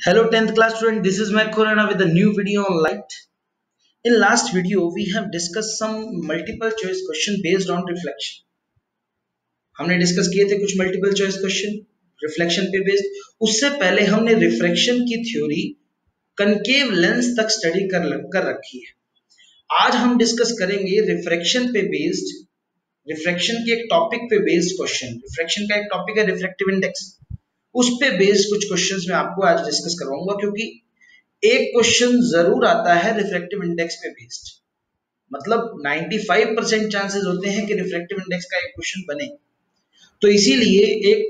Hello 10th class student, this is Matt Khurana with a new video on light. In last video, we have discussed some multiple choice question based on reflection. हमने discuss किए थे कुछ multiple choice question reflection पे based. उससे पहले हमने refraction की theory concave lens तक स्टडी कर रखी है। आज हम डिस्कस करेंगे रिफ्रैक्शन पे बेस्ड, रिफ्रैक्शन के एक टॉपिक पे बेस्ड क्वेश्चन। रिफ्रैक्शन का एक टॉपिक है रिफ्रैक्टिव इंडेक्स, उस पे बेस्ड कुछ क्वेश्चंस मैं आपको आज डिस्कस करवाऊंगा, क्योंकि एक क्वेश्चन जरूर आता है रिफ्रैक्टिव इंडेक्स पे बेस्ड। मतलब 95% चांसेस होते हैं कि रिफ्रैक्टिव इंडेक्स का एक क्वेश्चन बने। तो इसीलिए एक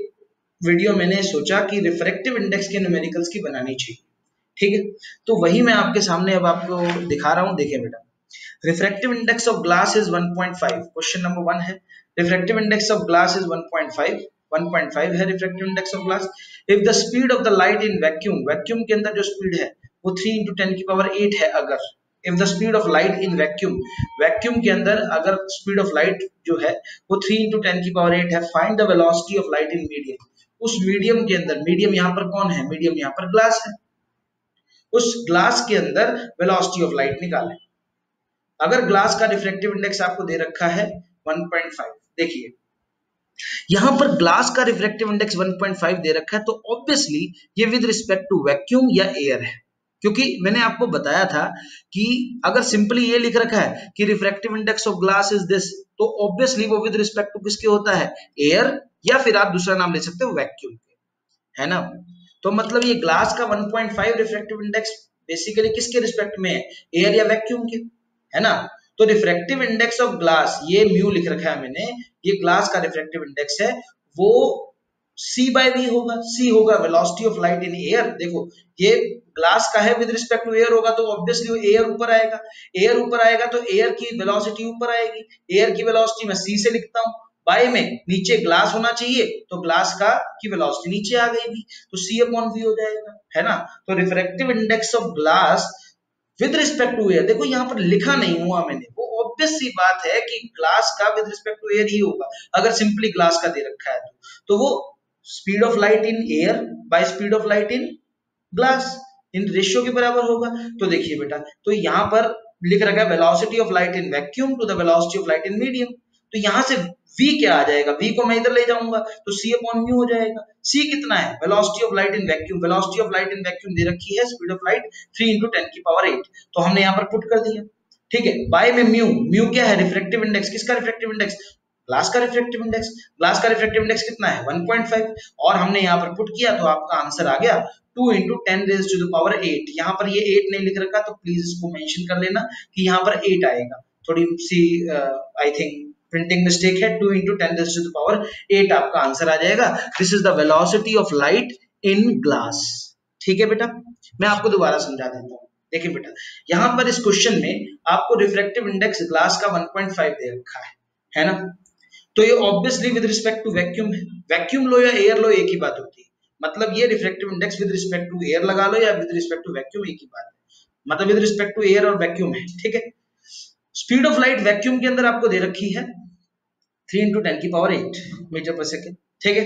वीडियो मैंने सोचा कि रिफ्रैक्टिव इंडेक्स के न्यूमेरिकल्स की बनानी चाहिए। ठीक है, तो वही मैं आपके सामने अब आपको दिखा रहा हूं। देखिए बेटा, refractive index of glass is 1.5। Question number 1 है, refractive index of glass is 1.5 है refractive index of glass. If the speed of the light in vacuum, vacuum के अंदर जो स्पीड है वो 3 × 10⁸ है। अगर if the speed of light in vacuum, vacuum के अंदर अगर स्पीड ऑफ लाइट जो है वो 3 × 10⁸ है, find the velocity of light in medium. उस मीडियम के अंदर, मीडियम यहाँ पर कौन है? मीडियम यहाँ पर ग्लास है। उस ग्लास के अंदर वेलोसिटी ऑफ लाइट निकालें। अगर ग्लास का रिफ्रैक्टिव इंडेक्स आपको दे रखा है 1.5, देखिए यहां पर ग्लास का रिफ्रैक्टिव इंडेक्स 1.5 दे रखा है, तो ऑब्वियसली ये विद रिस्पेक्ट टू वैक्यूम या एयर है। क्योंकि मैंने आपको बताया था कि अगर सिंपली ये लिख रखा है कि refractive index of glass is this, तो ऑब्वियसली वो विद रिस्पेक्ट टू किसके होता है? एयर, या फिर आप दूसरा नाम ले सकते हो वैक्यूम के, है ना। तो मतलब ये ग्लास का 1.5 रिफ्रैक्टिव इंडेक्स बेसिकली किसके रिस्पेक्ट में है? एयर या वैक्यूम के, है ना। तो रिफ्रैक्टिव इंडेक्स ऑफ ग्लास, ये म्यू लिख रखा है मैंने, ये ग्लास का रिफ्रैक्टिव इंडेक्स है, वो c/v होगा। c होगा velocity of light in air. देखो ये ग्लास का है विद रिस्पेक्ट टू एयर होगा, तो ऑब्वियसली वो एयर ऊपर आएगा। एयर ऊपर आएगा तो एयर की वेलोसिटी ऊपर आएगी। एयर की वेलोसिटी मैं c से लिखता हूं, बाय में नीचे ग्लास होना चाहिए, तो ग्लास का की वेलोसिटी नीचे आ गई भी, तो c/v हो जाएगा, है ना। तो refractive index of glass with respect to air, देखो यहाँ पर लिखा नहीं हुआ मैंने, वो ऑब्वियस सी बात है कि ग्लास का विद रिस्पेक्ट टू एयर ही होगा अगर सिंपली ग्लास का दे रखा है तो वो speed of light in air by speed of light in glass in ratio के बराबर होगा। तो देखिए बेटा, तो यहाँ पर लिख रखा है velocity of light in vacuum to the velocity of light in medium, तो यहाँ से v क्या आ जाएगा? v को मैं इधर ले जाऊंगा तो c/μ हो जाएगा। c कितना है? Velocity of light in vacuum, velocity of light in vacuum दे रखी है स्पीड ऑफ लाइट 3 × 10⁸, तो हमने यहाँ पर पुट कर दिया। ठीक है, बाय में म्यू, म्यू क्या है? Refractive index. किसका रिफ्रैक्टिव इंडेक्स? ग्लास का रिफ्रैक्टिव इंडेक्स। ग्लास का रिफ्रैक्टिव इंडेक्स कितना है? 1.5, और हमने यहाँ पर पुट किया तो आपका आंसर आ गया 2 × 10⁸। यहाँ पर ये 8 नहीं लिख रखा, तो प्लीज इसको मेंशन कर लेना कि यहाँ पर 8 आएगा। थोड़ी सी आई थिंक प्रिंटिंग मिस्टेक है, 2 × 10⁸ आपका आंसर आ जाएगा। This is the velocity of light in glass. ठीक है बेटा, मैं आपको दोबारा समझा देता हूँ। देखिए बेटा, यहाँ पर इस क्वेश्चन में आपको रिफ्रैक्टिव इंडेक्स ग्लास का 1.5 दे रखा है ना। तो ये obviously with respect to vacuum है। वैक्यूम लो या एयर लो एक ही बात होती है, मतलब ये refractive index with respect to air लगा लो या विद रिस्पेक्ट टू वैक्यूम एक ही बात है, मतलब विद रिस्पेक्ट टू एयर और वैक्यूम है। ठीक है, स्पीड ऑफ लाइट वैक्यूम के अंदर आपको दे रखी है 3 × 10⁸ मीटर पर सेकेंड। ठीक है,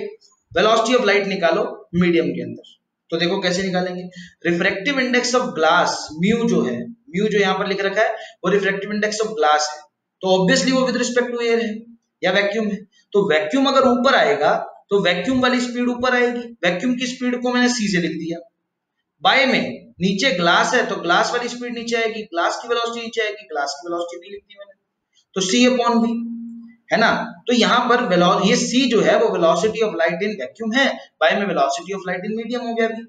वेलोसिटी ऑफ लाइट निकालो मीडियम के अंदर, तो देखो कैसे निकालेंगे। Refractive index of glass mu जो है, म्यू जो यहाँ पर लिख रखा है वो रिफ्रैक्टिव इंडेक्स ऑफ ग्लास है, तो ऑब्वियसली वो विद रिस्पेक्ट टू एयर है या वैक्यूम है। तो वैक्यूम अगर ऊपर आएगा तो वैक्यूम वाली स्पीड ऊपर आएगी, वैक्यूम की स्पीड को मैंने c से लिख दिया। बाय में नीचे ग्लास है तो ग्लास वाली स्पीड नीचे आएगी, ग्लास की वेलोसिटी नीचे आएगी, ग्लास की वेलोसिटी भी लिख दी मैंने, तो c/v, है ना। तो यहाँ पर ये c जो है वो velocity of light in vacuum है, बाय में velocity of light in medium हो गया v।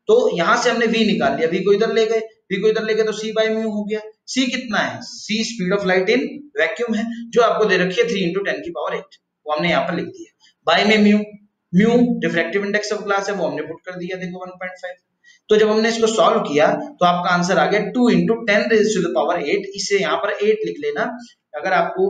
तो यहाँ से हमने v निकाल लिया, v को इधर ले गए, v को इधर ले गए तो c/μ हो गया। c कितना है? c speed of light in vacuum है जो आपको दे रखी है 3 × 10⁸, वो हमने यहाँ पर लिख दिया। बाय में mu, mu refractive index of glass है, वो हमने पुट कर दिया, देखो 1.5। तो जब हमने इसको सॉल्व किया तो आपका आंसर आ गया 2 × 10⁸। इसे यहाँ पर 8 लिख लेना, अगर आपको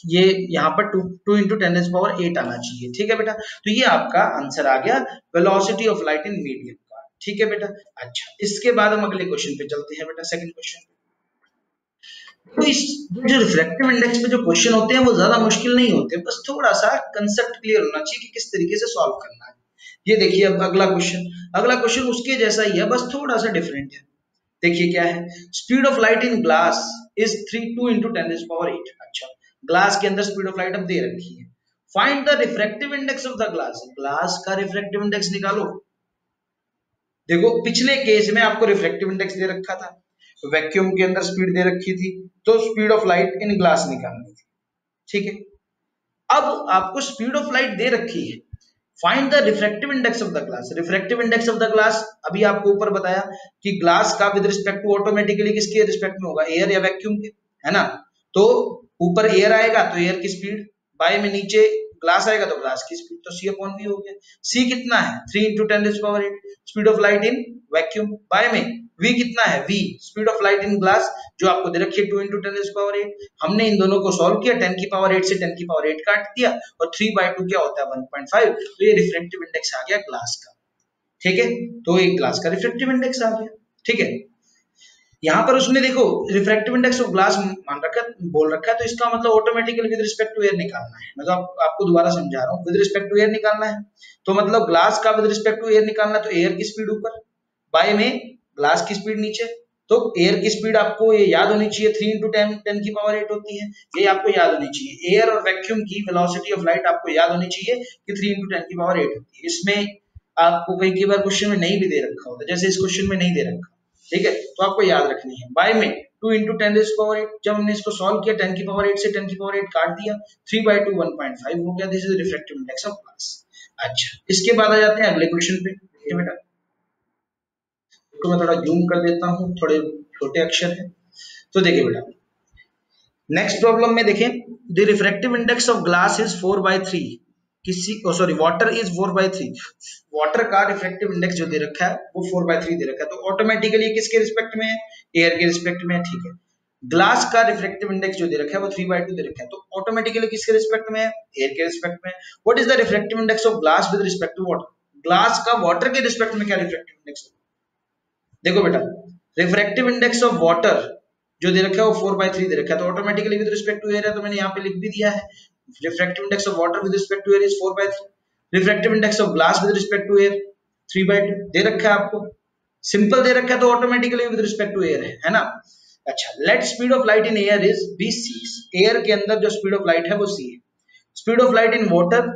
ये यहाँ पर 2 × 10⁸ आना चाहिए। ठीक है बेटा, तो ये आपका आंसर आ गया velocity of light in medium का। ठीक है बेटा, अच्छा इसके बाद हम अगले क्वेश्चन पे चलते हैं बेटा, सेकंड क्वेश्चन। तो इस जो रिफ्रैक्टिव इंडेक्स पे जो क्वेश्चन होते हैं वो ज्यादा मुश्किल नहीं होते, बस थोड़ा सा कंसेप्ट क्लियर होना चाहिए कि किस तरीके से सॉल्व करना है। ये देखिए अब अगला क्वेश्चन उसके जैसा ही है, बस थोड़ा सा डिफरेंट है। देखिए क्या है, speed of light in glass is 2 into 10⁸। अच्छा, ग्लास के अंदर स्पीड ऑफ लाइट अब दे रखी है। Find the refractive index of the glass, glass का रिफ्रैक्टिव इंडेक्स निकालो। देखो पिछले केस में आपको रिफ्रैक्टिव इंडेक्स दे रखा था, वैक्यूम के अंदर स्पीड दे रखी थी, तो speed of light in glass निकालनी थी, ठीक है। अब आपको स्पीड ऑफ लाइट दे रखी है, find the refractive index of the glass. Refractive index of the glass अभी आपको ऊपर बताया कि ग्लास का विद रिस्पेक्ट टू ऑटोमेटिकली किसके रिस्पेक्ट में होगा, एयर या वैक्यूम के, है ना। तो ऊपर एयर आएगा तो एयर की स्पीड, बाय में नीचे ग्लास आएगा तो ग्लास की स्पीड, तो सी अपॉन वी हो गया। सी कितना है, 3 into 10⁸ speed of light in vacuum, by में v कितना है, v speed of light in glass जो आपको दे रखी है 2 into 10⁸। हमने इन दोनों को सॉल्व किया, 10⁸ से 10⁸ काट दिया और 3/2 क्या होता है 1.5, तो ये रिफ्रैक्टिव इंडेक्स आ गया ग्लास का, ठीक है। तो एक ग्लास का रिफ्रैक्टिव इंडेक्स आ गया, ठीक है। यहाँ पर उसने देखो रिफ्रैक्टिव इंडेक्स ऑफ ग्लास मान रखा है, बोल रखा है, तो इसका मतलब automatically with respect to air निकालना है। मतलब आपको दोबारा समझा रहा हूँ, विद रिस्पेक्ट टू एयर निकालना है, तो मतलब ग्लास का विद रिस्पेक्ट टू एयर निकालना है, तो एयर की स्पीड ऊपर, बाय में ग्लास की स्पीड नीचे। तो एयर की स्पीड आपको ये याद होनी चाहिए, 3 into 10⁸ होती है, ये आपको याद होनी चाहिए। एयर और वैक्यूम की वेलोसिटी ऑफ लाइट आपको याद होनी चाहिए कि 3 into 10⁸ होती है। इसमें आपको कई बार क्वेश्चन में नहीं भी दे रखा होता, जैसे इस क्वेश्चन में नहीं दे रखा, ठीक है, तो आपको याद रखनी है। बाय में 2 into 10⁸, जब हमने इसको सॉल्व किया 10⁸ से 10⁸ काट दिया, 3/2 1.5 हो गया। This is refractive index of glass. अच्छा, इसके बाद आ जाते हैं अगले क्वेश्चन पे। देखिए बेटा, तो मैं थोड़ा जूम कर देता हूँ, थोड़े छोटे अक्षर है, तो देखिए बेटा नेक्स्ट प्रॉब्लम में देखें, the refractive index of glass is 4/3, किसी सॉरी वाटर इज 4/3। वाटर का रिफ्रैक्टिव इंडेक्स जो दे रखा है वो 4/3 दे रखा है, तो ऑटोमेटिकली किसके रिस्पेक्ट में है, एयर के रिस्पेक्ट में है, ठीक है। ग्लास का रिफ्रैक्टिव इंडेक्स जो दे रखा है वो 3/2 दे रखा है, तो ऑटोमेटिकली किसके रिस्पेक्ट में है, एयर के रिस्पेक्ट में। What is the refractive index of glass with respect to water, glass का वाटर के रिस्पेक्ट में क्या रिफ्रैक्टिव इंडेक्स। देखो बेटा, रिफ्रैक्टिव इंडेक्स ऑफ वाटर जो दे रखा है वो 4/3 दे रखा है, तो automatically with respect to air है, तो मैंने यहाँ पे लिख भी दिया है, refractive index of water with respect to air is 4/3। Refractive index of glass with respect to air 3/2 दे रखा है आपको, सिंपल दे रखा है, तो automatically with respect to air है ना। अच्छा, let speed of light in air is bc, air के अंदर जो स्पीड ऑफ लाइट है वो c है। Speed of light in water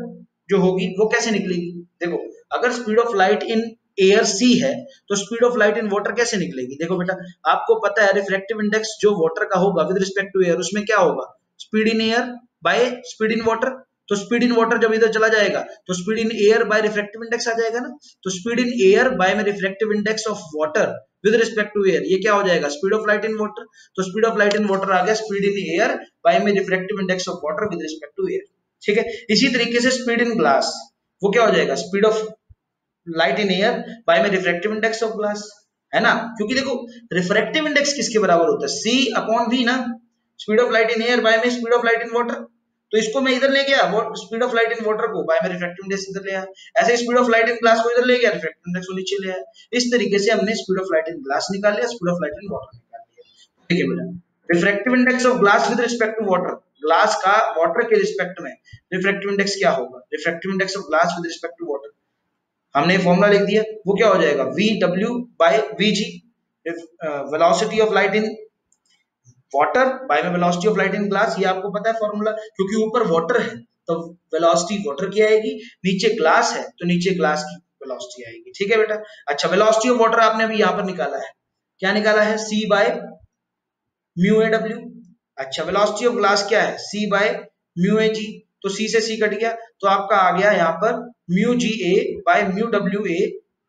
जो होगी वो कैसे निकलेगी, देखो अगर speed of light in air c है तो speed of light in water कैसे निकलेगी। देखो बेटा, आपको पता है रिफ्रैक्टिव इंडेक्स जो वाटर का होगा विद रिस्पेक्ट टू एयर, उसमें क्या होगा, speed in air by speed in water. तो स्पीड इन वाटर जब इधर चला जाएगा तो speed in air by refractive index आ जाएगा ना, तो स्पीड इन एयर बाय में refractive index of water with respect to air, ये क्या हो जाएगा, speed of light in water. तो speed of light in water आ गया स्पीड इन एयर बाय में refractive index of water with respect to air, ठीक है। इसी तरीके से स्पीड इन ग्लास वो क्या हो जाएगा, speed of light in air by में रिफ्रैक्टिव इंडेक्स ऑफ ग्लास, है ना। क्योंकि देखो रिफ्रैक्टिव इंडेक्स किसके बराबर होता है, c अपॉन v ना, speed of light in air by में speed of light in water. तो इसको मैं इधर ले गया, वो speed of light in water को बाय में रिफ्रैक्टिव इंडेक्स इधर ले आया, ऐसे speed of light in glass को इधर ले गया, रिफ्रैक्टिव इंडेक्स को नीचे ले आया। इस तरीके से हमने speed of light in glass निकाल लिया, speed of light in water निकाल लिया। ठीक है बेटा, refractive index of glass with respect to water, glass का वाटर के रिस्पेक्ट में रिफ्रैक्टिव इंडेक्स क्या होगा, refractive index of glass with respect to water हमने फॉर्मूला लिख दिया, वो क्या हो जाएगा, VW by VG, velocity of light in water by में velocity of light in glass, ये आपको पता है फॉर्मूला, क्योंकि ऊपर वाटर है तो वेलोसिटी वाटर की आएगी, नीचे ग्लास है तो नीचे ग्लास की वेलोसिटी आएगी, ठीक है बेटा। अच्छा, वेलोसिटी ऑफ वाटर आपने अभी यहाँ पर निकाला है, क्या निकाला है, c by mu A W. अच्छा, वेलोसिटी ऑफ ग्लास क्या है, c बाय म्यू ए जी, तो c से c कट गया, तो आपका आ गया यहाँ पर mu G A by mu W A.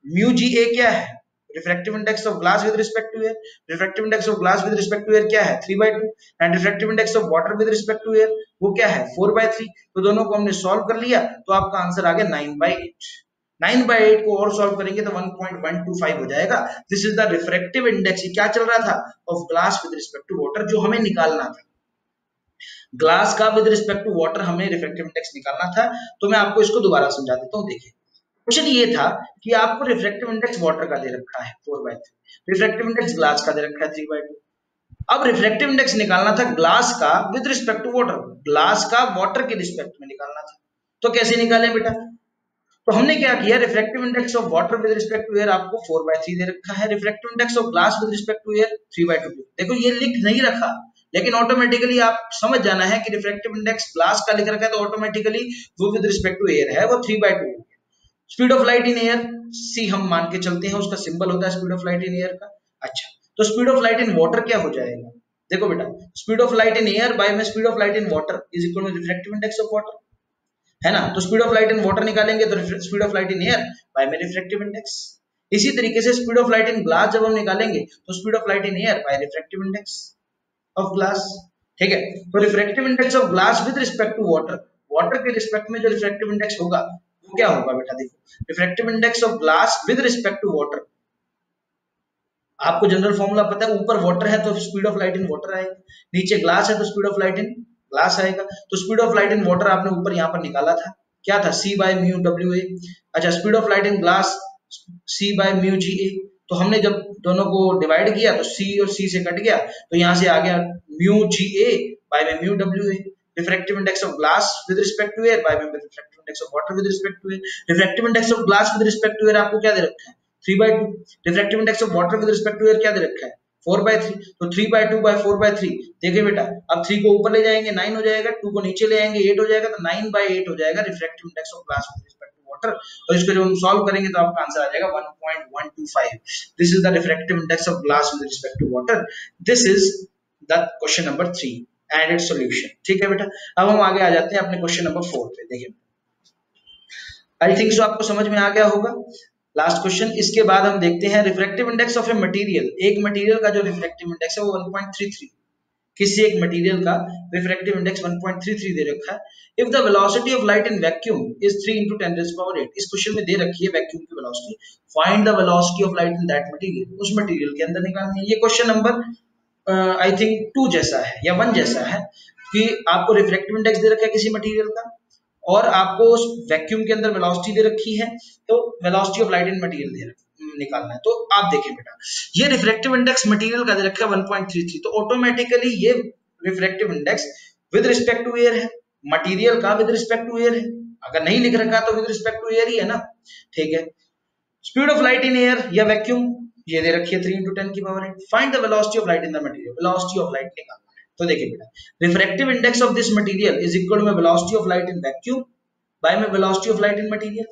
Mu G A क्या है, refractive index of glass with respect to air, refractive index of glass with respect to air क्या है 3/2, and refractive index of water with respect to air वो क्या है 4/3। तो दोनों को हमने सॉल्व कर लिया, तो आपका आंसर आ गया 9/8। 9/8 को और सॉल्व करेंगे तो 1.125 हो जाएगा। This is the refractive index, क्या चल रहा था, of glass with respect to water, जो हमें निकालना था ग्लास का विद रिस्पेक्ट टू वाटर, हमें रिफ्रैक्टिव इंडेक्स निकालना था। तो मैं आपको इसको दोबारा समझा देता हूँ। देखिए क्वेश्चन ये था कि आपको रिफ्रैक्टिव इंडेक्स वाटर का दे रखा है 4/3, रिफ्रैक्टिव इंडेक्स ग्लास का दे रखा है 3/2। अब रिफ्रैक्टिव इंडेक्स निकालना था ग्लास का with respect to water, glass का वाटर के रिस्पेक्ट में निकालना था। तो कैसे निकालें बेटा, तो हमने क्या किया, refractive index of water with respect to air आपको 4/3 दे रखा है, refractive index of glass with respect to air 3/2। देखो ये लिख नहीं रखा, लेकिन ऑटोमेटिकली आप समझ जाना है कि रिफ्रैक्टिव इंडेक्स ग्लास का लिख रखा है तो ऑटोमेटिकली वो विद रिस्पेक्ट टू एयर है, वो 3/2। Speed of light in air C हम मान के चलते हैं, उसका सिंबल होता है speed of light in air का। अच्छा, तो speed of light in water क्या हो जाएगा, देखो बेटा, speed of light in air by में speed of light in water is equal to refractive index of water, है ना। तो speed of light in water निकालेंगे तो speed of light in air by में रिफ्रैक्टिव इंडेक्स। इसी तरीके से speed of light in glass जब हम निकालेंगे तो speed of light in air by refractive index of glass, ठीक है। तो refractive index of glass with respect to water, water के रिस्पेक्ट में जो रिफ्रैक्टिव इंडेक्स होगा वो क्या होगा बेटा, देखो refractive index of glass with respect to water, आपको जनरल फॉर्मूला पता है, ऊपर वाटर है तो speed of light in water आएगा, नीचे ग्लास है तो speed of light in glass आएगा। तो speed of light in water आपने ऊपर यहाँ पर निकाला था, क्या था, c by mu W A. अच्छा, speed of light in glass c by mu G A. तो हमने जब दोनों को डिवाइड किया तो c और c से कट गया, तो यहाँ से आ गया म्यू जी ए बाय में mu W A. Refractive index of glass with respect to air by में refractive index of water with respect to air. Refractive index of glass with respect to air आपको क्या दे रखा है, 3/2। Refractive index of water with respect to air क्या दे रखा है, 4/3। तो 3/2 बाय 4/3, देखिए बेटा अब 3 को ऊपर ले जाएंगे 9 हो जाएगा, 2 को नीचे ले आएंगे 8 हो जाएगा, तो 9/8 हो जाएगा refractive index of glass with respect to water. और इसको जब हम सॉल्व करेंगे तो आपका आंसर आ जाएगा 1.125। This is the refractive index of glass with respect to water. This is the question number 3 and its solution, ठीक है बेटा। अब हम आगे आ जाते हैं अपने क्वेश्चन नंबर 4 पे। देखिए आई थिंक सो आपको समझ में आ गया होगा लास्ट क्वेश्चन। इसके बाद हम देखते हैं refractive index of a material, एक मटेरियल का जो रिफ्रैक्टिव इंडेक्स है वो 1.33, किसी एक मटेरियल का रिफ्रैक्टिव इंडेक्स 1.33 दे रखा है। If the velocity of light in vacuum is 3 × 10⁸। इस क्वेश्चन में दे रखी है वैक्यूम की velocity, find the velocity of light in that material, उस मटेरियल के अंदर निकालनी है। ये क्वेश्चन नंबर आई थिंक 2 जैसा है या 1 जैसा है, कि आपको रिफ्रैक्टिव इंडेक्स दे रखा है किसी मटेरियल का और आपको उस वैक्यूम के अंदर वेलोसिटी दे रखी है, तो velocity of light in material निकालना है। तो आप देखिए बेटा, ये रिफ्रैक्टिव इंडेक्स मटेरियल का दे रखा है 1.33, तो ऑटोमेटिकली ये refractive index with respect to air है, मटेरियल का विद रिस्पेक्ट टू एयर है। अगर नहीं लिख रखा तो विद रिस्पेक्ट टू एयर ही है ना, ठीक है। Speed of light in air या वैक्यूम ये दे रखी है 3 × 10⁸। Find the velocity of light in the material, velocity of light निकालना है। तो देखिए बेटा, refractive index of this material is equal to velocity of light in vacuum by में velocity of light in material,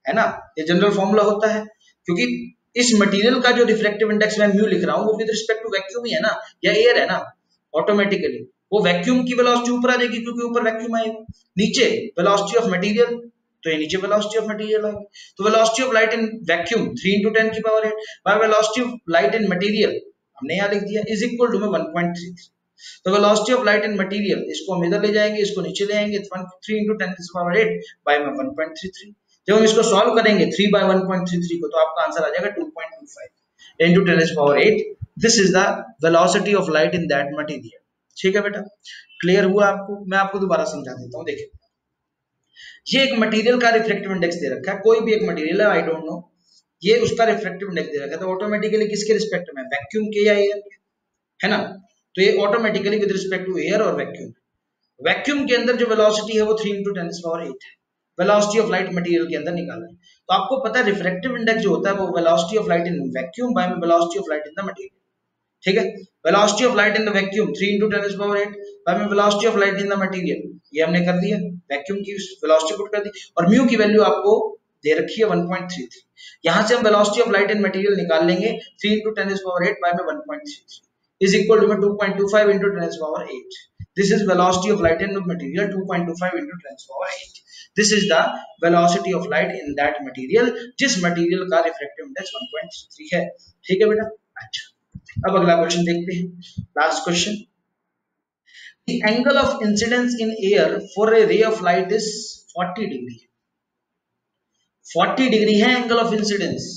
है ना। ये जनरल फॉर्मूला होता है, क्योंकि इस मटेरियल का जो रिफ्रैक्टिव इंडेक्स मैं म्यू लिख रहा हूं वो विद रिस्पेक्ट टू वैक्यूम ही है ना, या एयर है ना, ऑटोमेटिकली वो वैक्यूम की वेलोसिटी ऊपर आ जाएगी क्योंकि ऊपर वैक्यूम आएगा, नीचे वेलोसिटी ऑफ मटेरियल तो ये नीचे वेलोसिटी ऑफ मटेरियल आएगी। तो velocity of light in vacuum 3 × 10⁸ by velocity of light in material हमने यहाँ लिख दिया इज इक्वल टू में 1.33। तो velocity of light in material इसको हम इधर ले जाएंगे, इसको नीचे ले आएंगे, 3 × 10⁸ बाय में 1.33। जब हम इसको सॉल्व करेंगे 3 बाय 1.33 को, तो आपका आंसर आ जाएगा 2.25 into 10⁸। This is the velocity of light in that material, ठीक है बेटा। क्लियर हुआ आपको? मैं आपको दोबारा समझा देता हूँ। देखिए ये एक मटेरियल का रिफ्रैक्टिव इंडेक्स दे रखा है, कोई भी एक मटेरियल है, आई डोंट नो, ये उसका रिफ्रैक्टिव इंडेक्स दे रखा है, तो ऑटोमेटिकली किसके रिस्पेक्ट में, वैक्यूम के या एयर के, है ना। तो ये automatically with respect to air और वैक्यूम। वैक्यूम के अंदर जो वेलोसिटी है वो 3 × 10⁸ है, वेलोसिटी ऑफ लाइट मटेरियल के अंदर निकालना है। तो आपको पता है रिफ्रैक्टिव इंडेक्स जो होता है वो velocity of light in vacuum by में velocity of light in the material, ठीक है। Velocity of light in the vacuum 3 × 10⁸ by में velocity of light in the material, ये हमने कर दिया, वैक्यूम की वेलोसिटी पुट कर दी, और म्यू की वैल्यू आपको दे रखी है 1.33। यहां से हम velocity of light in material निकाल लेंगे 3 × 10⁸ बाय में 1.33 is equal to 2.25 into 10⁸. This is velocity of light in the material 2.25 into 10⁸. This is the velocity of light in that material, जिस मटेरियल का रिफ्रैक्टिव इंडेक्स 1.3 है, ठीक है बेटा। अच्छा अब अगला क्वेश्चन देखते हैं, last question. The angle of incidence in air for a ray of light is 40 degree. 40 degree है एंगल ऑफ इंसिडेंस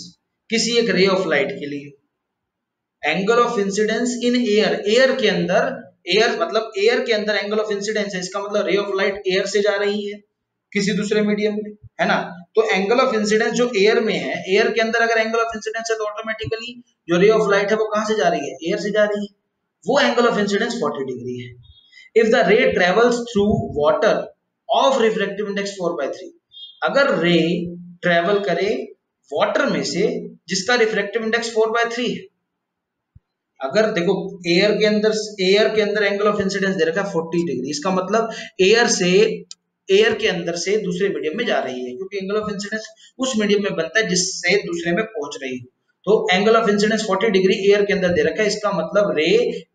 किसी एक रे ऑफ लाइट के लिए। Angle of incidence in air, air के अंदर, एयर मतलब एयर के अंदर एंगल ऑफ इंसिडेंस है, इसका मतलब रे ऑफ लाइट एयर से जा रही है किसी दूसरे मीडियम में, है ना। तो एंगल ऑफ इंसिडेंस जो एयर में है, एयर के अंदर अगर एंगल ऑफ इंसिडेंस है तो ऑटोमेटिकली जो रे ऑफ लाइट है वो कहां से जा रही है, एयर से जा रही है, वो एंगल ऑफ इंसिडेंस 40 डिग्री है। If the ray travels through water of refractive index 4/3, अगर रे ट्रेवल करे वाटर में से जिसका रिफ्रैक्टिव इंडेक्स 4/3 है। अगर देखो एयर के अंदर एंगल ऑफ इंसिडेंस दे रखा है 40 डिग्री, इसका मतलब एयर के अंदर से दूसरे मीडियम में जा रही है, क्योंकि एंगल ऑफ इंसिडेंस उस मीडियम में बनता है जिससे दूसरे में पहुंच रही हो। तो angle of incidence 40 degree air के अंदर दे रखा है, इसका मतलब रे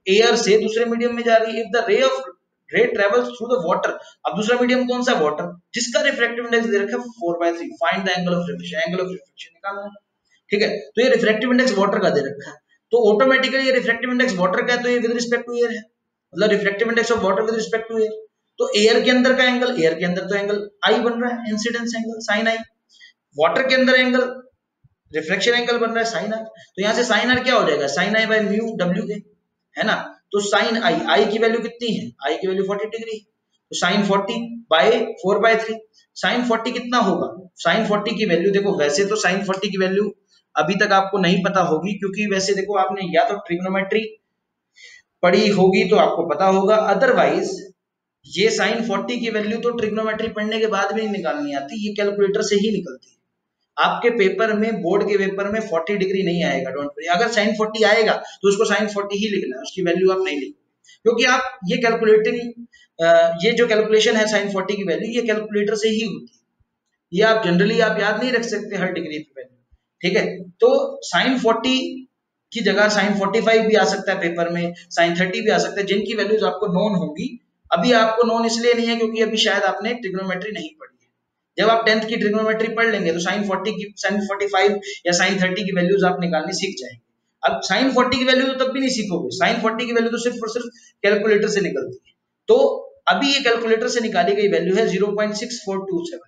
एयर से दूसरे मीडियम में जा रही है। If the ray travels through the water, अब दूसरा मीडियम कौन सा, वाटर, जिसका रिफ्रैक्टिव इंडेक्स दे रखा है 4/3, find the angle of reflection, angle of reflection निकालना है। ठीक है, तो ये रिफ्रैक्टिव इंडेक्स वाटर का दे रखा है, तो ऑटोमेटिकली ये रिफ्रैक्टिव इंडेक्स वाटर का है, तो ये विद रिस्पेक्ट टू एयर है, मतलब refractive index of water with respect to air. तो एयर के अंदर का एंगल, एयर के अंदर तो एंगल आई बन रहा है, इंसिडेंस एंगल साइन आई, वाटर के अंदर एंगल रिफ्लेक्शन एंगल बन रहा है साइन आर, तो यहाँ से साइन आर क्या हो जाएगा, sine I by mu W A, है ना। तो साइन आई, आई की वैल्यू कितनी है, आई की वैल्यू 40 डिग्री, तो साइन 40 बाय 4/3, साइन 40 कितना होगा, साइन 40 की वैल्यू देखो, वैसे तो साइन 40 की वैल्यू अभी तक आपको नहीं पता होगी, क्योंकि वैसे देखो आपने या तो ट्रिग्नोमेट्री पढ़ी होगी तो आपको पता होगा, अदरवाइज ये साइन 40 की वैल्यू तो ट्रिग्नोमेट्री पढ़ने के बाद भी नहीं निकालनी आती, ये कैलकुलेटर से ही निकलती है। आपके पेपर में, बोर्ड के पेपर में 40 डिग्री नहीं आएगा, डोंट वरी। अगर साइन 40 आएगा तो उसको साइन 40 ही लिखना है, उसकी वैल्यू आप नहीं लिखोगे, क्योंकि आप ये ये जो कैलकुलेशन है साइन 40 की वैल्यू, ये कैलकुलेटर से ही होती है, ये आप जनरली आप याद नहीं रख सकते हर डिग्री पे वैल्यू। ठीक है, तो साइन 40 की जगह साइन 45 भी आ सकता है पेपर में, साइन 30 भी आ सकता है, जिनकी वैल्यूज आपको नोन होंगी। अभी आपको नोन इसलिए नहीं है क्योंकि अभी शायद आपने ट्रिग्नोमेट्री नहीं पढ़ी है। जब आप 10th की ट्रिग्नोमेट्री पढ़ लेंगे तो साइन 40 की, साइन 45 या साइन 30 की वैल्यूज आप निकालनी सीख जाएंगे। अब साइन 40 की वैल्यू तो तब भी नहीं सीखोगे, साइन 40 की वैल्यू तो सिर्फ और सिर्फ कैलकुलेटर से निकलती है। तो अभी ये कैलकुलेटर से निकाली गई वैल्यू है 0.6427,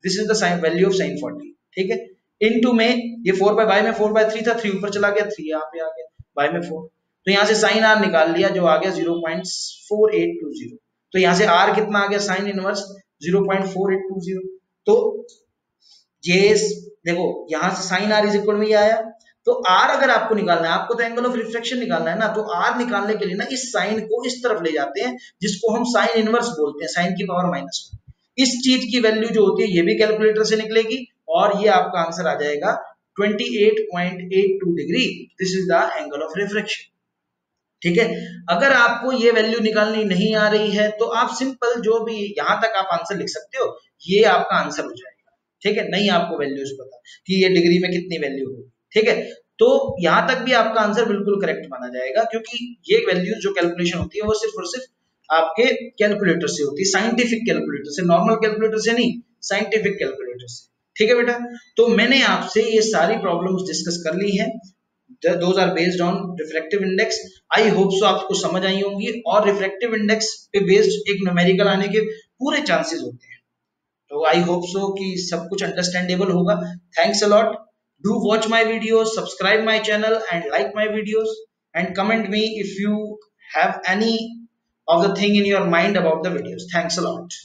this is the sine value of sine 40। ठीक है, इनटू में ये 4/बाय में 4/3 था, 3 ऊपर चला गया, 3 यहाँ पे आ गया, बाय में 4, तो यहाँ से साइन आर निकाल लिया जो आ गया 0.4820। तो यहाँ से आर कितना आ गया, साइन इनवर्स 0.4820। तो ये देखो यहाँ से साइन आर इज इक्वल में ये आया, तो आर अगर आपको निकालना है, आपको तो एंगल ऑफ रिफ्लेक्शन निकालना है ना, तो आर निकालने के लिए ना इस साइन को इस तरफ ले जाते हैं, जिसको हम साइन इनवर्स बोलते हैं, साइन की पावर -1। इस चीज की वैल्यू जो होती है ये भी कैलकुलेटर से निकलेगी, और ये आपका आंसर आ जाएगा 28.82 degree, this is the angle of reflection. ठीक है, अगर आपको ये वैल्यू निकालनी नहीं आ रही है तो आप सिंपल जो भी यहां तक आप आंसर लिख सकते हो, ये आपका आंसर हो जाएगा। ठीक है, नहीं आपको वैल्यूज पता कि ये डिग्री में कितनी वैल्यू होगी, ठीक है, तो यहां तक भी आपका आंसर बिल्कुल करेक्ट माना जाएगा, क्योंकि ये वैल्यूज जो कैलकुलेशन होती है वो सिर्फ और सिर्फ आपके कैलकुलेटर से होती है, साइंटिफिक कैलकुलेटर से, नॉर्मल कैलकुलेटर से नहीं, साइंटिफिक कैलकुलेटर से। ठीक है बेटा, तो मैंने आपसे ये सारी प्रॉब्लम्स डिस्कस कर ली है, those are based on refractive index। I hope so आपको समझ आई होंगी, और रिफ्रैक्टिव इंडेक्स पे बेस्ड एक न्यूमेरिकल आने के पूरे चांसेस होते हैं, तो आई होप सो कि सब कुछ अंडरस्टैंडेबल होगा। Thanks a lot, do watch my videos, subscribe my channel and like my videos, and comment me if you have any of the thing in your mind about the videos. Thanks a lot.